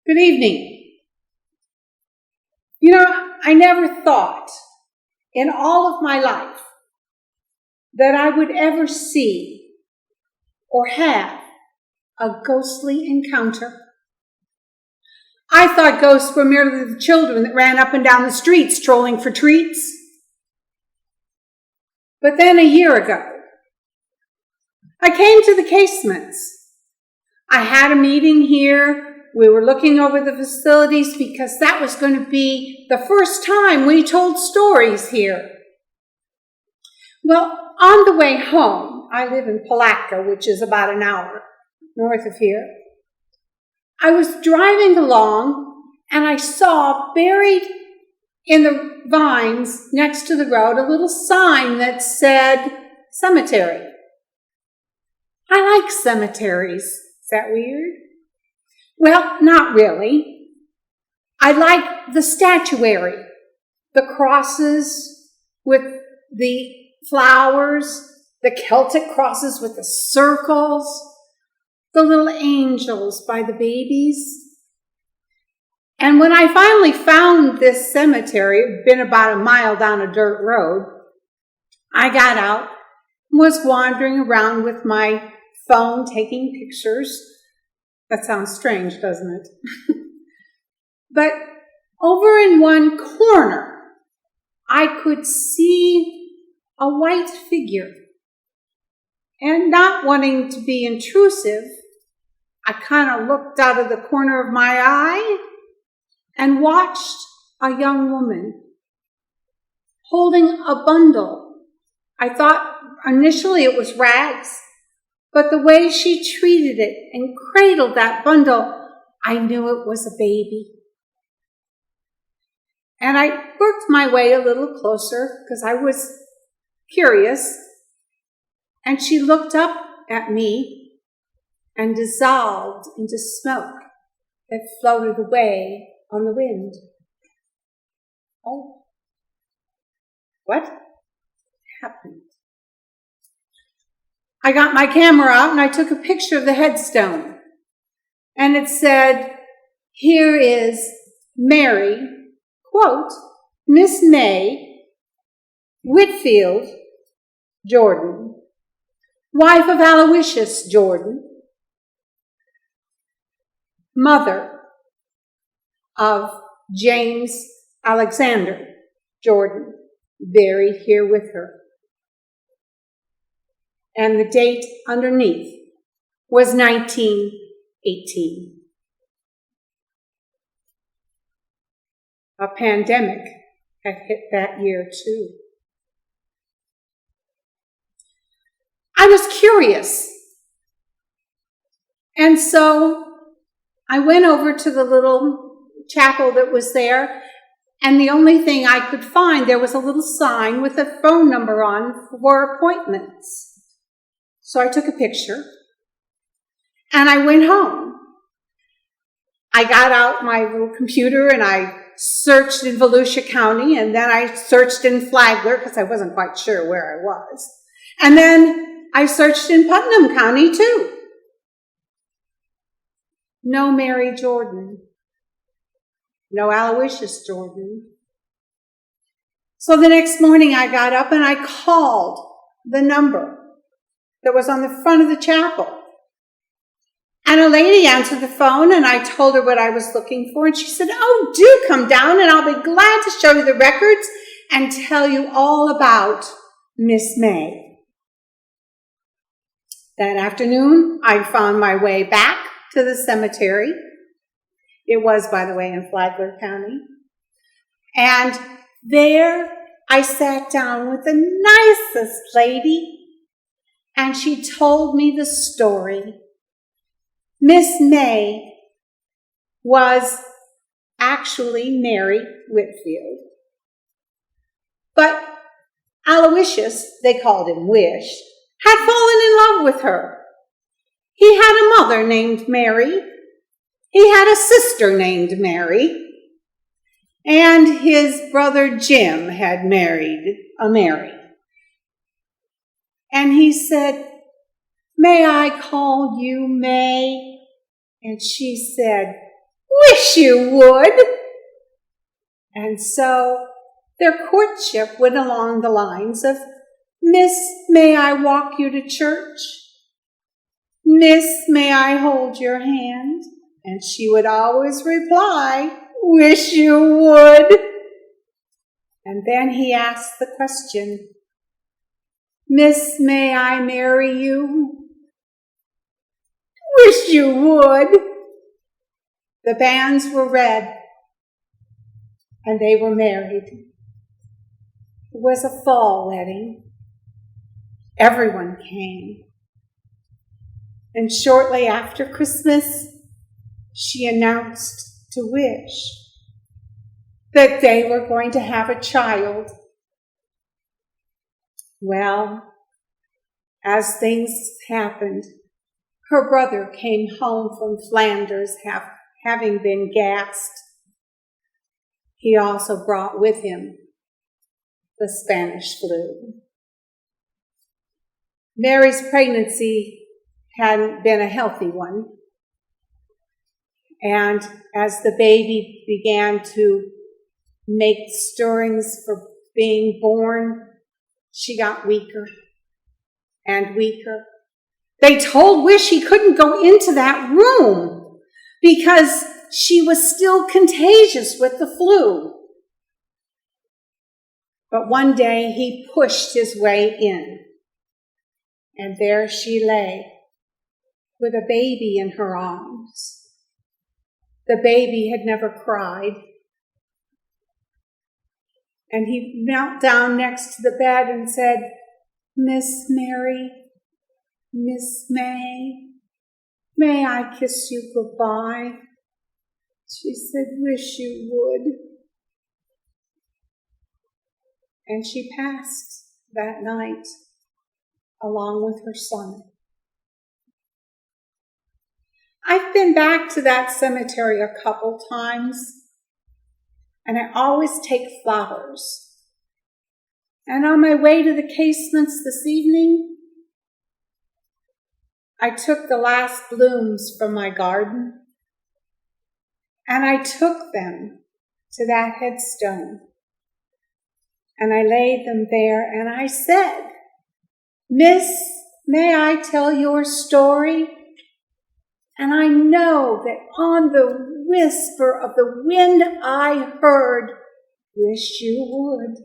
Good evening. I never thought in all of my life that I would ever see or have a ghostly encounter. I thought ghosts were merely the children that ran up and down the streets trolling for treats. But then a year ago, I came to the Casements. I had a meeting here. We were looking over the facilities because that was going to be the first time we told stories here. Well, on the way home, I live in Palatka, which is about an hour north of here. I was driving along and I saw buried in the vines next to the road a little sign that said cemetery. I like cemeteries. Is that weird? Well, not really. I like the statuary, the crosses with the flowers, the Celtic crosses with the circles, the little angels by the babies. And when I finally found this cemetery, it had been about a mile down a dirt road, I got out and was wandering around with my phone taking pictures. That sounds strange, doesn't it? But over in one corner, I could see a white figure. And not wanting to be intrusive, I kind of looked out of the corner of my eye and watched a young woman holding a bundle. I thought initially it was rags, but the way she treated it and cradled that bundle, I knew it was a baby. And I worked my way a little closer because I was curious. And she looked up at me and dissolved into smoke that floated away on the wind. Oh, what happened? I got my camera out and I took a picture of the headstone. And it said, "Here is Mary, quote, Miss May Whitfield Jordan, wife of Aloysius Jordan, mother of James Alexander Jordan, buried here with her." And the date underneath was 1918. A pandemic had hit that year too. I was curious. And so I went over to the little chapel that was there, and the only thing I could find, there was a little sign with a phone number on for appointments. So I took a picture, and I went home. I got out my little computer, and I searched in Volusia County, and then I searched in Flagler, because I wasn't quite sure where I was. And then I searched in Putnam County, too. No Mary Jordan. No Aloysius Jordan. So the next morning I got up and I called the number that was on the front of the chapel. And a lady answered the phone, and I told her what I was looking for, and she said, "Oh, do come down, and I'll be glad to show you the records and tell you all about Miss May." That afternoon, I found my way back to the cemetery. It was, by the way, in Flagler County. And there I sat down with the nicest lady, and she told me the story. Miss May was actually Mary Whitfield. But Aloysius, they called him Wish, had fallen in love with her. He had a mother named Mary. He had a sister named Mary. And his brother Jim had married a Mary. And he said, "May I call you May?" And she said, wish you would. And so their courtship went along the lines of, Miss, may I walk you to church? Miss, may I hold your hand? And she would always reply, wish you would. And then he asked the question, Miss, may I marry you? Wish you would. The banns were read, and they were married. It was a fall wedding. Everyone came. And shortly after Christmas, she announced to Wish that they were going to have a child. Well, as things happened, her brother came home from Flanders having been gassed. He also brought with him the Spanish flu. Mary's pregnancy hadn't been a healthy one. And as the baby began to make stirrings for being born, she got weaker and weaker. They told Wish he couldn't go into that room because she was still contagious with the flu. But one day he pushed his way in, and there she lay with a baby in her arms. The baby had never cried. And he knelt down next to the bed and said, Miss Mary, Miss may I kiss you goodbye? She said, wish you would. And she passed that night along with her son. I've been back to that cemetery a couple times, and I always take flowers. And on my way to the Casements this evening, I took the last blooms from my garden, and I took them to that headstone. And I laid them there, and I said, Miss, may I tell your story? And I know that on the whisper of the wind I heard, wish you would.